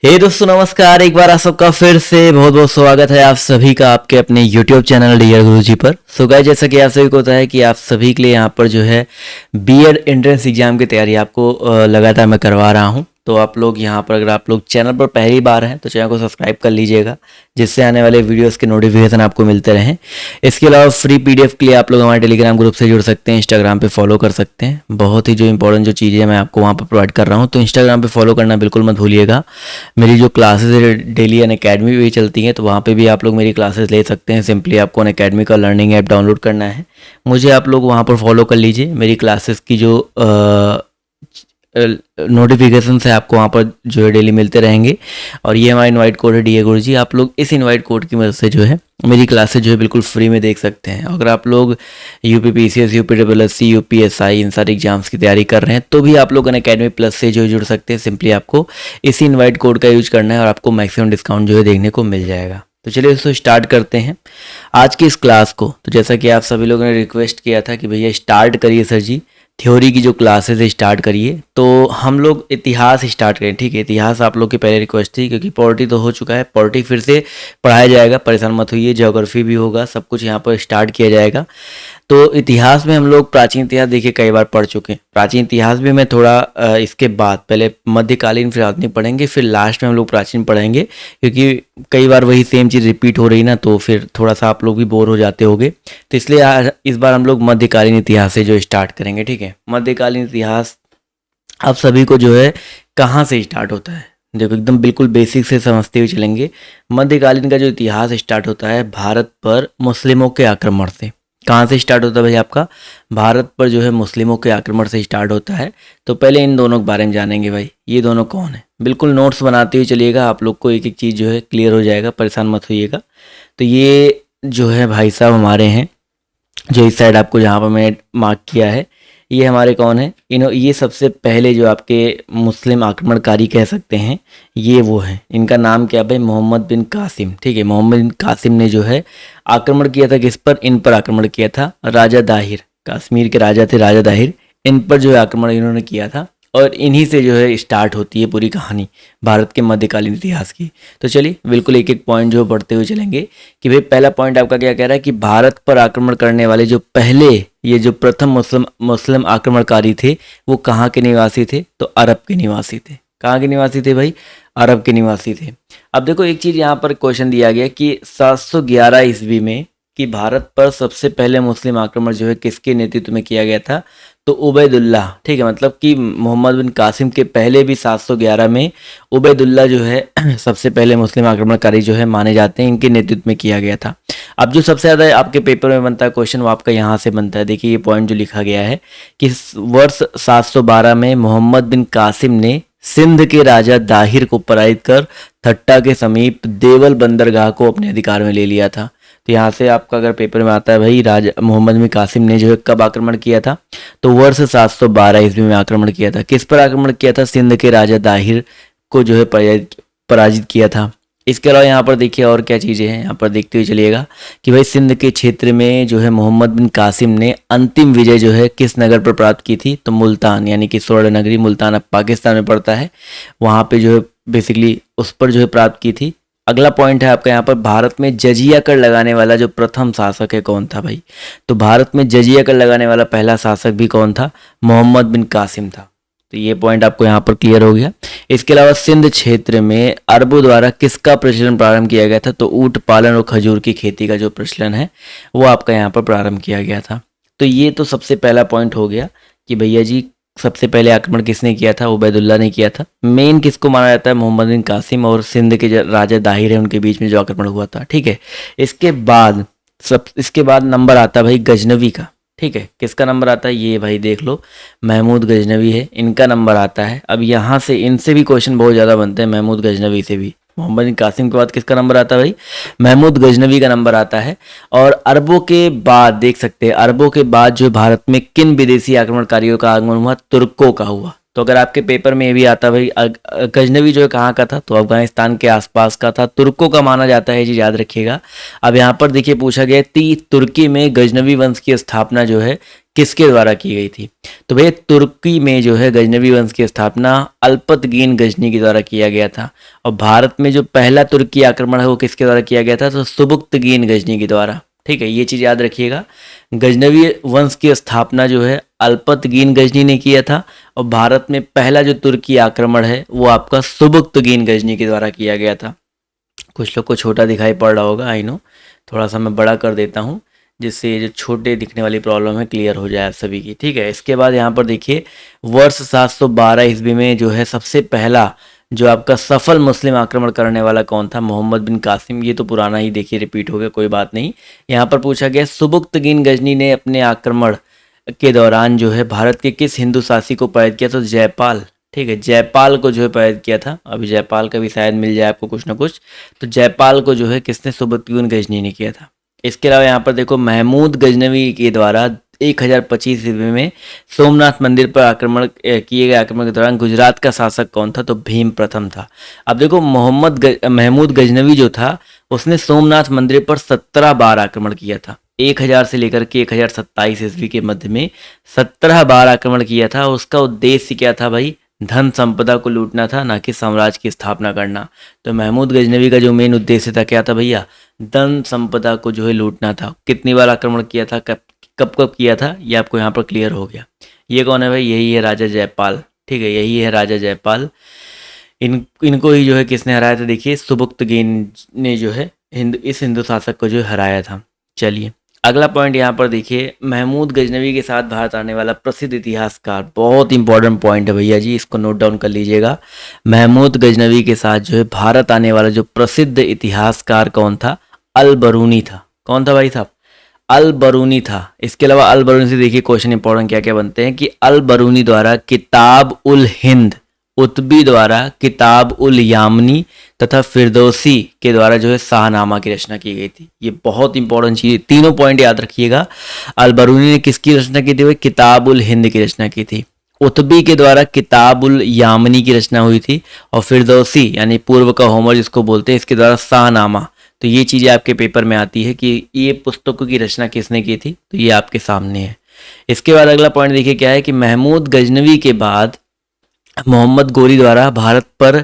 हे दोस्तों नमस्कार। एक बार आप सबका फिर से बहुत बहुत स्वागत है आप सभी का आपके अपने YouTube चैनल डियर गुरुजी पर। सो गाइस, जैसा कि आप सभी को होता है कि आप सभी के लिए यहाँ पर जो है बीएड एंट्रेंस एग्जाम की तैयारी आपको लगातार मैं करवा रहा हूँ। तो आप लोग यहाँ पर, अगर आप लोग चैनल पर पहली बार हैं तो चैनल को सब्सक्राइब कर लीजिएगा, जिससे आने वाले वीडियोस के नोटिफिकेशन आपको मिलते रहें। इसके अलावा फ्री पीडीएफ के लिए आप लोग हमारे टेलीग्राम ग्रुप से जुड़ सकते हैं, इंस्टाग्राम पे फॉलो कर सकते हैं। बहुत ही जो इंपॉर्टेंट जो चीज़ें मैं आपको वहाँ पर प्रोवाइड कर रहा हूँ, तो इंस्टाग्राम पे फॉलो करना बिल्कुल मत भूलिएगा। मेरी जो क्लासेज है डेली अनअकैडमी भी चलती हैं, तो वहाँ पे भी आप लोग मेरी क्लासेस ले सकते हैं। सिंपली आपको अनअकैडमी का लर्निंग ऐप डाउनलोड करना है, मुझे आप लोग वहाँ पर फॉलो कर लीजिए। मेरी क्लासेस की जो नोटिफिकेशन है आपको वहाँ पर जो है डेली मिलते रहेंगे। और ये हमारा इनवाइट कोड है डीए गुरुजी। आप लोग इस इनवाइट कोड की मदद से जो है मेरी क्लासेस जो है बिल्कुल फ्री में देख सकते हैं। अगर आप लोग यूपी पीसीएस, यूपीएससी, यूपीएसआई इन सारे एग्जाम्स की तैयारी कर रहे हैं तो भी आप लोग अनअकैडमी प्लस से जो जुड़ सकते हैं। सिंपली आपको इसी इन्वाइट कोड का यूज करना है और आपको मैक्सिमम डिस्काउंट जो है देखने को मिल जाएगा। तो चलिए दोस्तों स्टार्ट करते हैं आज की इस क्लास को। तो जैसा कि आप सभी लोगों ने रिक्वेस्ट किया था कि भैया स्टार्ट करिए सर जी, थ्योरी की जो क्लासेस है स्टार्ट करिए, तो हम लोग इतिहास स्टार्ट करें। ठीक है, इतिहास आप लोग की पहले रिक्वेस्ट थी, क्योंकि पॉलिटी तो हो चुका है, पॉलिटी फिर से पढ़ाया जाएगा, परेशान मत होइए। ज्योग्राफी भी होगा, सब कुछ यहाँ पर स्टार्ट किया जाएगा। तो इतिहास में हम लोग प्राचीन इतिहास देखिए कई बार पढ़ चुके हैं। प्राचीन इतिहास भी मैं थोड़ा इसके बाद पहले मध्यकालीन फिर आधुनिक पढ़ेंगे, फिर लास्ट में हम लोग प्राचीन पढ़ेंगे, क्योंकि कई बार वही सेम चीज़ रिपीट हो रही ना, तो फिर थोड़ा सा आप लोग भी बोर हो जाते होंगे। तो इसलिए इस बार हम लोग मध्यकालीन इतिहास से जो स्टार्ट करेंगे। ठीक है, मध्यकालीन इतिहास आप सभी को जो है कहाँ से स्टार्ट होता है, देखो एकदम बिल्कुल बेसिक से समझते हुए चलेंगे। मध्यकालीन का जो इतिहास स्टार्ट होता है भारत पर मुस्लिमों के आक्रमण से। कहाँ से स्टार्ट होता है भाई आपका? भारत पर जो है मुस्लिमों के आक्रमण से स्टार्ट होता है। तो पहले इन दोनों के बारे में जानेंगे भाई, ये दोनों कौन है। बिल्कुल नोट्स बनाते हुए चलिएगा, आप लोग को एक एक चीज़ जो है क्लियर हो जाएगा, परेशान मत होइएगा। तो ये जो है भाई साहब हमारे हैं, जो इस साइड आपको जहाँ पर मैंने मार्क किया है, ये हमारे कौन है? ये सबसे पहले जो आपके मुस्लिम आक्रमणकारी कह सकते हैं, ये वो हैं। इनका नाम क्या भाई? मोहम्मद बिन कासिम। ठीक है, मोहम्मद बिन कासिम ने जो है आक्रमण किया था, किस पर? इन पर आक्रमण किया था। राजा दाहिर, कश्मीर के राजा थे राजा दाहिर, इन पर जो है आक्रमण इन्होंने किया था। और इन्हीं से जो है स्टार्ट होती है पूरी कहानी भारत के मध्यकालीन इतिहास की। तो चलिए बिल्कुल एक एक पॉइंट जो बढ़ते हुए चलेंगे कि भाई पहला पॉइंट आपका क्या कह रहा है कि भारत पर आक्रमण करने वाले जो पहले, ये जो प्रथम मुस्लिम आक्रमणकारी थे, वो कहाँ के निवासी थे? तो अरब के निवासी थे। कहाँ के निवासी थे भाई? अरब के निवासी थे। अब देखो एक चीज़ यहाँ पर क्वेश्चन दिया गया कि 711 ईस्वी में कि भारत पर सबसे पहले मुस्लिम आक्रमण जो है किसके नेतृत्व में किया गया था? तो उबैदुल्लाह। ठीक है, मतलब कि मोहम्मद बिन कासिम के पहले भी 711 में उबैदुल्लाह जो है सबसे पहले मुस्लिम आक्रमणकारी जो है माने जाते हैं, इनके नेतृत्व में किया गया था। अब जो सबसे ज़्यादा आपके पेपर में बनता है क्वेश्चन, वो आपका यहाँ से बनता है। देखिए ये पॉइंट जो लिखा गया है कि वर्ष 712 में मोहम्मद बिन कासिम ने सिंध के राजा दाहिर को पराजित कर थट्टा के समीप देवल बंदरगाह को अपने अधिकार में ले लिया था। तो यहाँ से आपका अगर पेपर में आता है भाई, राजा मोहम्मद बिन कासिम ने जो है कब आक्रमण किया था? तो वर्ष 712 ईस्वी में आक्रमण किया था। किस पर आक्रमण किया था? सिंध के राजा दाहिर को जो है पराजित किया था। इसके अलावा यहाँ पर देखिए और क्या चीज़ें हैं, यहाँ पर देखते हुए चलिएगा कि भाई सिंध के क्षेत्र में जो है मोहम्मद बिन कासिम ने अंतिम विजय जो है किस नगर पर प्राप्त की थी? तो मुल्तान, यानी कि स्वर्ण नगरी मुल्तान अब पाकिस्तान में पड़ता है, वहाँ पे जो है बेसिकली उस पर जो है प्राप्त की थी। अगला पॉइंट है आपका यहाँ पर, भारत में जजिया कर लगाने वाला जो प्रथम शासक है कौन था भाई? तो भारत में जजिया कर लगाने वाला पहला शासक भी कौन था? मोहम्मद बिन कासिम था। तो ये पॉइंट आपको यहाँ पर क्लियर हो गया। इसके अलावा सिंध क्षेत्र में अरबों द्वारा किसका प्रचलन प्रारंभ किया गया था? तो ऊंट पालन और खजूर की खेती का जो प्रचलन है वो आपका यहाँ पर प्रारंभ किया गया था। तो ये तो सबसे पहला पॉइंट हो गया कि भैया जी सबसे पहले आक्रमण किसने किया था? उबैदुल्ला ने किया था। मेन किसको माना जाता है? मोहम्मद बिन कासिम और सिंध के जो राजा दाहिर है उनके बीच में जो आक्रमण हुआ था। ठीक है, इसके बाद नंबर आता है भाई गजनवी का। ठीक है, किसका नंबर आता है? ये भाई देख लो, महमूद गजनवी है, इनका नंबर आता है। अब यहाँ से इनसे भी क्वेश्चन बहुत ज़्यादा बनते हैं, महमूद गजनवी से भी। मोहम्मद बिन कासिम के बाद किसका नंबर आता है भाई? महमूद गजनवी का नंबर आता है। और अरबों के बाद देख सकते हैं, अरबों के बाद जो भारत में किन विदेशी आक्रमणकारियों का आगमन हुआ? तुर्कों का हुआ। तो अगर आपके पेपर में ये भी आता भाई गजनवी जो है कहाँ का था, तो अफगानिस्तान के आसपास का था, तुर्कों का माना जाता है, जी याद रखिएगा। अब यहाँ पर देखिए पूछा गया तुर्की में गजनवी वंश की स्थापना जो है किसके द्वारा की गई थी। तो भैया तुर्की में जो है गजनवी वंश की स्थापना अल्पतगीन गजनी के द्वारा किया गया था। और भारत में जो पहला तुर्की आक्रमण है वो किसके द्वारा किया गया था, तो सुबुक्तगीन गजनी के द्वारा। ठीक है, ये चीज़ याद रखिएगा। गजनवी वंश की स्थापना जो है अल्पतगीन गजनी ने किया था, और भारत में पहला जो तुर्की आक्रमण है वो आपका सुबुक्तगीन गजनी के द्वारा किया गया था। कुछ लोग को छोटा दिखाई पड़ रहा होगा, आई नो, थोड़ा सा मैं बड़ा कर देता हूँ जिससे ये जो छोटे दिखने वाली प्रॉब्लम है क्लियर हो जाए आप सभी की। ठीक है, इसके बाद यहाँ पर देखिए वर्ष 712 ईस्वी में जो है सबसे पहला जो आपका सफल मुस्लिम आक्रमण करने वाला कौन था, मोहम्मद बिन कासिम। ये तो पुराना ही देखिए रिपीट हो गया, कोई बात नहीं। यहाँ पर पूछा गया सुबुक्तगीन गजनी ने अपने आक्रमण के दौरान जो है भारत के किस हिंदू शासी को पराजित किया, तो जयपाल। ठीक है, जयपाल को जो है पराजित किया था। अभी जयपाल का भी शायद मिल जाए आपको कुछ ना कुछ। तो जयपाल को जो है किसने, सुबुक्तगीन गजनी ने किया था। इसके अलावा यहाँ पर देखो महमूद गजनवी के द्वारा 1025 ईस्वी में सोमनाथ मंदिर पर आक्रमण किए गए आक्रमण के दौरान गुजरात का शासक कौन था, तो भीम प्रथम था। अब देखो महमूद गजनवी जो था उसने सोमनाथ मंदिर पर 17 बार आक्रमण किया था। 1000 से लेकर के 1027 ईस्वी के मध्य में 17 बार आक्रमण किया था। उसका उद्देश्य क्या था भाई, धन संपदा को लूटना था, ना कि साम्राज्य की स्थापना करना। तो महमूद गजनवी का जो मेन उद्देश्य था क्या था भैया, धन संपदा को जो है लूटना था। कितनी बार आक्रमण किया था, कब कब किया था, ये आपको यहाँ पर क्लियर हो गया। ये कौन है भाई, यही है राजा जयपाल। ठीक है, यही है राजा जयपाल। इनको ही जो है किसने हराया था, देखिए सुबुक्तगीन ने जो है इस हिंदू शासक को जो हराया था। चलिए अगला पॉइंट यहाँ पर देखिए, महमूद गजनवी के साथ भारत आने वाला प्रसिद्ध इतिहासकार, बहुत इंपॉर्टेंट पॉइंट है भैया जी, इसको नोट डाउन कर लीजिएगा। महमूद गजनवी के साथ जो है भारत आने वाला जो प्रसिद्ध इतिहासकार कौन था, अल बरूनी था। कौन था भाई साहब, अल बरूनी था। इसके अलावा अल बरूनी से देखिए क्वेश्चन इंपॉर्टेंट क्या क्या बनते हैं कि अल बरूनी द्वारा किताब उल हिंद, उतबी द्वारा किताब उल यामनी तथा फिरदौसी के द्वारा जो है शाहनामा की रचना की गई थी। ये बहुत इंपॉर्टेंट चीज़, तीनों पॉइंट याद रखिएगा। अल बरूनी ने किसकी रचना की थी, वह किताब उल हिंद की रचना की थी। उतबी के द्वारा किताब उल यामनी की रचना हुई थी, और फिरदौसी यानी पूर्व का होमर जिसको बोलते हैं, इसके द्वारा शाहनामा। तो ये चीज़ें आपके पेपर में आती है कि ये पुस्तकों की रचना किसने की थी, तो ये आपके सामने है। इसके बाद अगला पॉइंट देखिए क्या है कि महमूद गजनवी के बाद मोहम्मद गोरी द्वारा भारत पर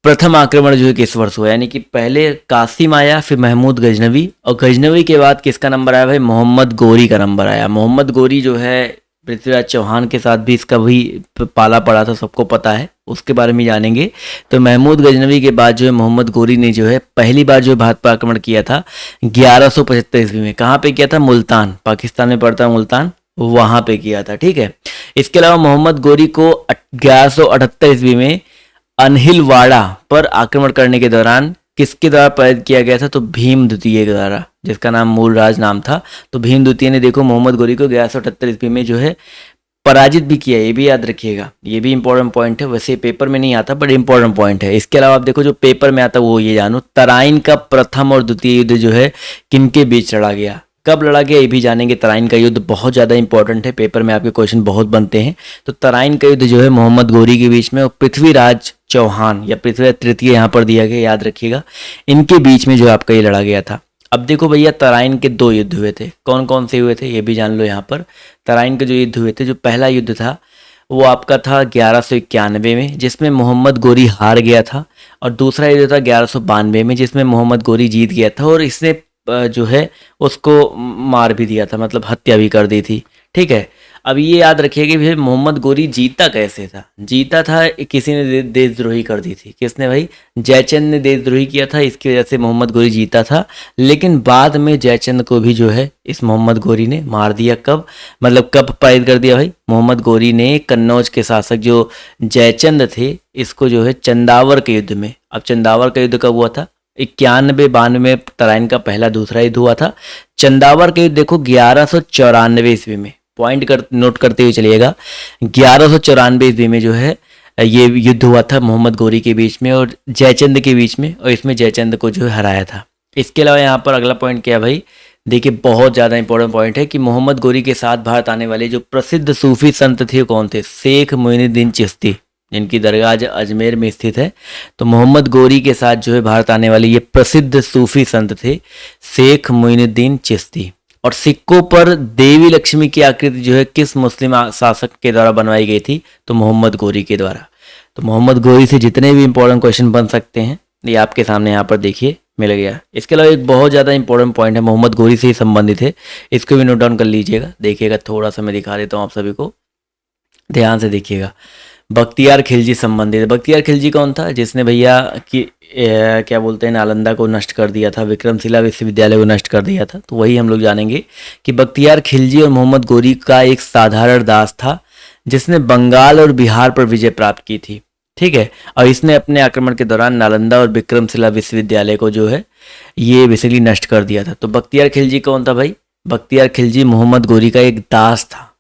प्रथम आक्रमण जो है किस वर्ष हुआ, यानी कि पहले कासिम आया, फिर महमूद गजनवी, और गजनवी के बाद किसका नंबर आया भाई, मोहम्मद गोरी का नंबर आया। मोहम्मद गोरी जो है पृथ्वीराज चौहान के साथ भी इसका भी पाला पड़ा था, सबको पता है, उसके बारे में जानेंगे। तो महमूद गजनवी के बाद जो है मोहम्मद गोरी ने जो है पहली बार जो भारत पर आक्रमण किया था 1175 ईस्वी में। कहाँ पे किया था, मुल्तान, पाकिस्तान में पड़ता है मुल्तान, वहाँ पे किया था। ठीक है, इसके अलावा मोहम्मद गोरी को 1178 ईस्वी में अनहिलवाड़ा पर आक्रमण करने के दौरान किसके द्वारा पराजित किया गया था, तो भीम द्वितीय के द्वारा, जिसका नाम मूलराज नाम था। तो भीम द्वितीय ने देखो मोहम्मद गोरी को 1178 ईस्वी में जो है पराजित भी किया, ये भी याद रखिएगा, ये भी इंपॉर्टेंट पॉइंट है। वैसे पेपर में नहीं आता बट इंपॉर्टेंट पॉइंट है। इसके अलावा आप देखो जो पेपर में आता वो ये जानो, तराइन का प्रथम और द्वितीय युद्ध जो है किनके बीच लड़ा गया, कब लड़ा गया, ये भी जानेंगे। तराइन का युद्ध बहुत ज़्यादा इंपॉर्टेंट है, पेपर में आपके क्वेश्चन बहुत बनते हैं। तो तराइन का युद्ध जो है मोहम्मद गोरी के बीच में और पृथ्वीराज चौहान या पृथ्वीराज तृतीय यहाँ पर दिया गया, याद रखिएगा, इनके बीच में जो आपका ये लड़ा गया था। अब देखो भैया तराइन के 2 युद्ध हुए थे, कौन कौन से हुए थे ये भी जान लो यहाँ पर। तराइन के जो युद्ध हुए थे, जो पहला युद्ध था वो आपका था 1191 में, जिसमें मोहम्मद गोरी हार गया था, और दूसरा युद्ध था 1192 में, जिसमें मोहम्मद गोरी जीत गया था, और इसने जो है उसको मार भी दिया था, मतलब हत्या भी कर दी थी। ठीक है, अब ये याद रखिए कि भाई मोहम्मद गोरी जीता कैसे था, जीता था किसी ने देशद्रोही कर दी थी। किसने भाई, जयचंद ने देशद्रोही किया था, इसकी वजह से मोहम्मद गोरी जीता था। लेकिन बाद में जयचंद को भी जो है इस मोहम्मद गोरी ने मार दिया। कब, मतलब कब पराजित कर दिया भाई, मोहम्मद गोरी ने कन्नौज के शासक जो जयचंद थे इसको जो है चंदावर के युद्ध में। अब चंदावर का युद्ध कब हुआ था, 91-92 में तराइन का पहला दूसरा युद्ध हुआ था। चंदावर के युद्ध देखो 1194 ईस्वी में, पॉइंट नोट करते हुए चलिएगा, 1194 ईस्वी में जो है ये युद्ध हुआ था मोहम्मद गोरी के बीच में और जयचंद के बीच में, और इसमें जयचंद को जो है हराया था। इसके अलावा यहाँ पर अगला पॉइंट क्या है भाई, देखिए बहुत ज़्यादा इंपॉर्टेंट पॉइंट है कि मोहम्मद गोरी के साथ भारत आने वाले जो प्रसिद्ध सूफी संत थे कौन थे? शेख मोइनुद्दीन चिश्ती, जिनकी दरगाह आज अजमेर में स्थित है। तो मोहम्मद गोरी के साथ जो है भारत आने वाले ये प्रसिद्ध सूफी संत थे शेख मोइनुद्दीन चिश्ती। और सिक्कों पर देवी लक्ष्मी की आकृति जो है किस मुस्लिम शासक के द्वारा बनवाई गई थी? तो मोहम्मद गोरी के द्वारा। तो मोहम्मद गोरी से जितने भी इंपॉर्टेंट क्वेश्चन बन सकते हैं ये आपके सामने यहाँ पर देखिए मिल गया। इसके अलावा एक बहुत ज़्यादा इंपॉर्टेंट पॉइंट है, मोहम्मद गोरी से ही संबंधित है, इसको भी नोट डाउन कर लीजिएगा। देखिएगा थोड़ा सा मैं दिखा देता हूँ आप सभी को, ध्यान से देखिएगा। बख्तियार खिलजी संबंधित है। बख्तियार खिलजी कौन था? जिसने भैया कि क्या बोलते हैं नालंदा को नष्ट कर दिया था, विक्रमशिला विश्वविद्यालय को नष्ट कर दिया था। तो वही हम लोग जानेंगे कि बख्तियार खिलजी और मोहम्मद गोरी का एक साधारण दास था जिसने बंगाल और बिहार पर विजय प्राप्त की थी, ठीक है। और इसने अपने आक्रमण के दौरान नालंदा और विक्रमशिला विश्वविद्यालय को जो है ये बेसिकली नष्ट कर दिया था। तो बख्तियार खिलजी कौन था भाई? बख्तियार खिलजी मोहम्मद गोरी का एक दास था,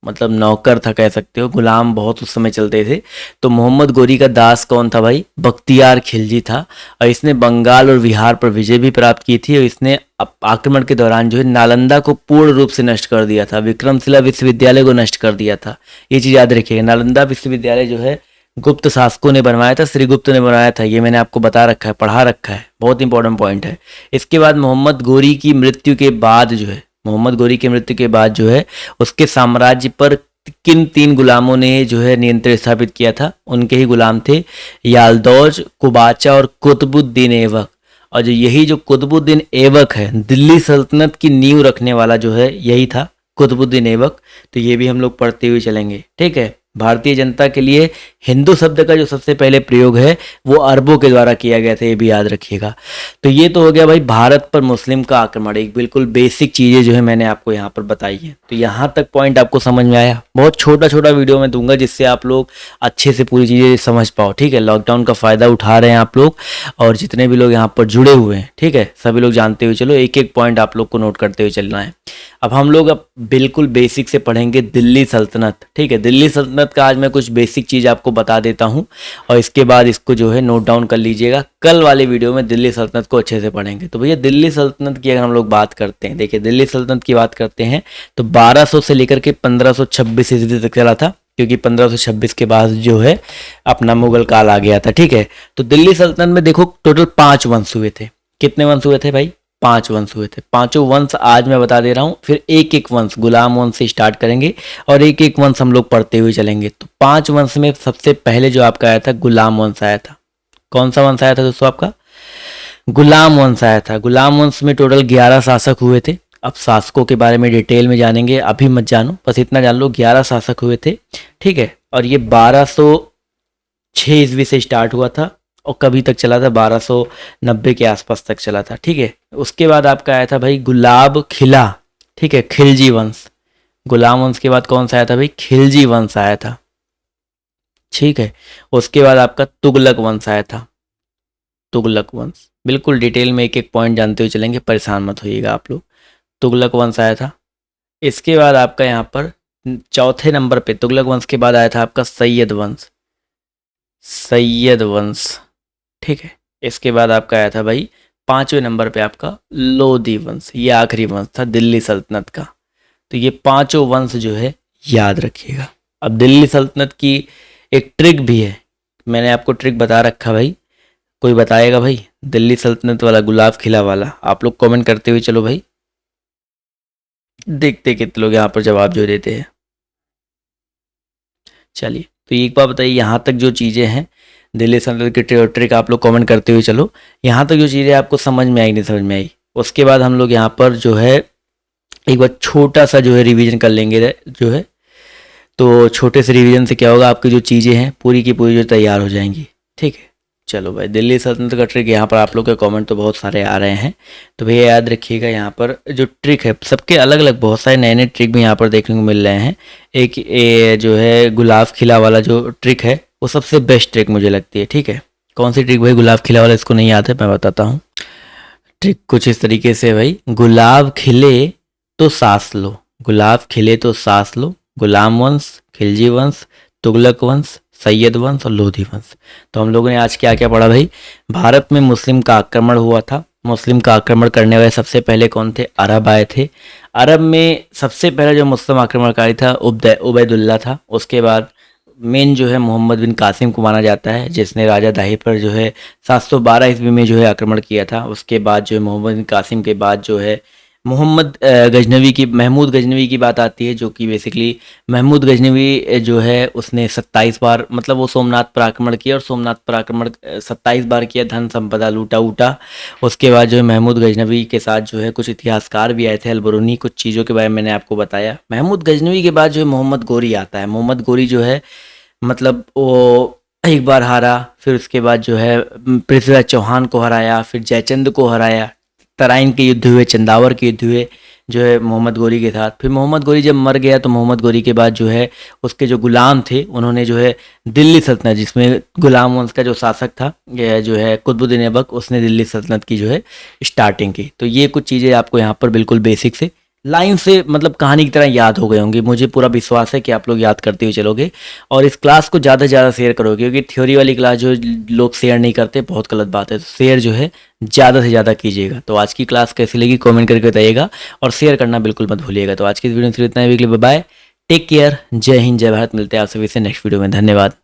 मतलब नौकर था कह सकते हो, गुलाम बहुत उस समय चलते थे। तो मोहम्मद गोरी का दास कौन था भाई? बख्तियार खिलजी था। और इसने बंगाल और बिहार पर विजय भी प्राप्त की थी और इसने आक्रमण के दौरान जो है नालंदा को पूर्ण रूप से नष्ट कर दिया था, विक्रमशिला विश्वविद्यालय को नष्ट कर दिया था। ये चीज़ याद रखिएगा। नालंदा विश्वविद्यालय जो है गुप्त शासकों ने बनवाया था, श्रीगुप्त ने बनवाया था, ये मैंने आपको बता रखा है, पढ़ा रखा है, बहुत इंपॉर्टेंट पॉइंट है। इसके बाद मोहम्मद गोरी की मृत्यु के बाद जो है, मोहम्मद गोरी की मृत्यु के बाद जो है उसके साम्राज्य पर किन 3 गुलामों ने जो है नियंत्रण स्थापित किया था? उनके ही गुलाम थे यालदौज, कुबाचा और कुतुबुद्दीन ऐबक। और जो यही जो कुतुबुद्दीन ऐबक है, दिल्ली सल्तनत की नींव रखने वाला जो है यही था कुतुबुद्दीन ऐबक। तो ये भी हम लोग पढ़ते हुए चलेंगे, ठीक है। भारतीय जनता के लिए हिंदू शब्द का जो सबसे पहले प्रयोग है वो अरबों के द्वारा किया गया था, ये भी याद रखिएगा। तो ये तो हो गया भाई भारत पर मुस्लिम का आक्रमण, एक बिल्कुल बेसिक चीज़ें जो है मैंने आपको यहाँ पर बताई है। तो यहाँ तक पॉइंट आपको समझ में आया? बहुत छोटा छोटा वीडियो में दूंगा जिससे आप लोग अच्छे से पूरी चीज़ें समझ पाओ, ठीक है। लॉकडाउन का फ़ायदा उठा रहे हैं आप लोग और जितने भी लोग यहाँ पर जुड़े हुए हैं, ठीक है, सभी लोग जानते हुए चलो, एक एक पॉइंट आप लोग को नोट करते हुए चलना है। अब हम लोग अब बिल्कुल बेसिक से पढ़ेंगे दिल्ली सल्तनत, ठीक है। दिल्ली सल्तनत का आज मैं कुछ बेसिक चीज़ आपको बता देता हूँ और इसके बाद इसको जो है नोट डाउन कर लीजिएगा। कल वाले वीडियो में दिल्ली सल्तनत को अच्छे से पढ़ेंगे। तो भैया दिल्ली सल्तनत की अगर हम लोग बात करते हैं, देखिए दिल्ली सल्तनत की बात करते हैं तो 1200 से लेकर के 1526 ईस्वी तक चला था, क्योंकि 1526 के बाद जो है अपना मुगल काल आ गया था, ठीक है। तो दिल्ली सल्तनत में देखो टोटल 5 वंश हुए थे। कितने वंश हुए थे भाई? 5 वंश हुए थे। पांचों वंश आज मैं बता दे रहा हूँ, फिर एक एक वंश गुलाम वंश से स्टार्ट करेंगे और एक एक वंश हम लोग पढ़ते हुए चलेंगे। तो 5 वंश में सबसे पहले जो आपका आया था गुलाम वंश आया था। कौन सा वंश आया था दोस्तों? आपका गुलाम वंश आया था। गुलाम वंश में टोटल 11 शासक हुए थे। अब शासकों के बारे में डिटेल में जानेंगे, अभी मत जानो, बस इतना जान लो 11 शासक हुए थे, ठीक है। और ये 1206 ईस्वी से स्टार्ट हुआ था और कभी तक चला था? 1290 के आसपास तक चला था, ठीक है। उसके बाद आपका आया था भाई गुलाब खिला, ठीक है, खिलजी वंश। गुलाम वंश के बाद कौन सा आया था भाई? खिलजी वंश आया था, ठीक है। उसके बाद आपका तुगलक वंश आया था, तुगलक वंश। बिल्कुल डिटेल में एक एक पॉइंट जानते हुए चलेंगे, परेशान मत होइएगा आप लोग। तुगलक वंश आया था। इसके बाद आपका यहाँ पर चौथे नंबर पे तुगलक वंश के बाद आया था आपका सैयद वंश, सैयद वंश, ठीक है। इसके बाद आपका आया था भाई 5वें नंबर पे आपका लोधी वंश, ये आखिरी वंश था दिल्ली सल्तनत का। तो ये 5 वंश जो है याद रखिएगा। अब दिल्ली सल्तनत की एक ट्रिक भी है, मैंने आपको ट्रिक बता रखा भाई, कोई बताएगा भाई? दिल्ली सल्तनत वाला, गुलाब खिला वाला, आप लोग कमेंट करते हुए चलो भाई, देखते कितने लोग यहाँ पर जवाब जो देते हैं। चलिए तो एक बार बताइए, यहाँ तक जो चीज़ें हैं दिल्ली सल्तनत की ट्रिक आप लोग कमेंट करते हुए चलो, यहाँ तक जो चीज़ें आपको समझ में आई नहीं समझ में आई? उसके बाद हम लोग यहाँ पर जो है एक बार छोटा सा जो है रिवीजन कर लेंगे जो है। तो छोटे से रिवीजन से क्या होगा, आपकी जो चीज़ें हैं पूरी की पूरी जो तैयार हो जाएंगी, ठीक है। चलो भाई, दिल्ली सल्तनत का ट्रिक, यहाँ पर आप लोग के कमेंट तो बहुत सारे आ रहे हैं, तो भैया याद रखिएगा यहाँ पर जो ट्रिक है सबके अलग अलग बहुत सारे नए नए ट्रिक भी यहाँ पर देखने को मिल रहे हैं। एक जो है गुलाब खिला वाला जो ट्रिक है वो सबसे बेस्ट ट्रिक मुझे लगती है, ठीक है। कौन सी ट्रिक भाई? गुलाब खिला वाला, इसको नहीं याद है, मैं बताता हूँ। ट्रिक कुछ इस तरीके से भाई, गुलाब खिले तो सांस लो, गुलाब खिले तो सांस लो, गुलाम वंश, खिलजी वंश, तुगलक वंश, सैयद वंश और लोधी वंश। तो हम लोगों ने आज क्या क्या पढ़ा भाई? भारत में मुस्लिम का आक्रमण हुआ था, मुस्लिम का आक्रमण करने वाले सबसे पहले कौन थे? अरब आए थे। अरब में सबसे पहला जो मुस्लिम आक्रमणकारी था उबैदुल्ला था। उसके बाद मेन जो है मोहम्मद बिन कासिम को माना जाता है, जिसने राजा दाहिर पर जो है 712 ईस्वी में जो है आक्रमण किया था। उसके बाद जो है मोहम्मद बिन कासिम के बाद जो है महमूद गजनवी की बात आती है, जो कि बेसिकली महमूद गजनवी जो है उसने 27 बार, मतलब वो सोमनाथ पर आक्रमण किया और सोमनाथ पर आक्रमण 27 बार किया, धन संपदा लूटा उटा। उसके बाद जो है महमूद गजनवी के साथ जो है कुछ इतिहासकार भी आए थे, अलबरूनी, कुछ चीज़ों के बारे में मैंने आपको बताया। महमूद गजनवी के बाद जो है मोहम्मद गोरी आता है। मोहम्मद गोरी जो है मतलब वो एक बार हारा, फिर उसके बाद जो है पृथ्वीराज चौहान को हराया, फिर जयचंद को हराया, तराइन के युद्ध हुए, चंदावर के युद्ध हुए जो है मोहम्मद गोरी के साथ। फिर मोहम्मद गोरी जब मर गया तो मोहम्मद गोरी के बाद जो है उसके जो गुलाम थे उन्होंने जो है दिल्ली सल्तनत, जिसमें गुलाम वंश का जो शासक था यह जो है कुतुबुद्दीन ऐबक, उसने दिल्ली सल्तनत की जो है स्टार्टिंग की। तो ये कुछ चीज़ें आपको यहाँ पर बिल्कुल बेसिक से लाइन से मतलब कहानी की तरह याद हो गए होंगे। मुझे पूरा विश्वास है कि आप लोग याद करते हुए चलोगे और इस क्लास को ज़्यादा से ज़्यादा शेयर करोगे, क्योंकि थ्योरी वाली क्लास जो लोग शेयर नहीं करते बहुत गलत बात है। तो शेयर जो है ज़्यादा से ज़्यादा कीजिएगा। तो आज की क्लास कैसी लगी कमेंट करके बताइएगा और शेयर करना बिल्कुल मत भूलिएगा। तो आज की इस वीडियो में सिर्फ इतना ही। बाय, टेक केयर, जय हिंद, जय भारत। मिलते हैं आप सभी से नेक्स्ट वीडियो में। धन्यवाद।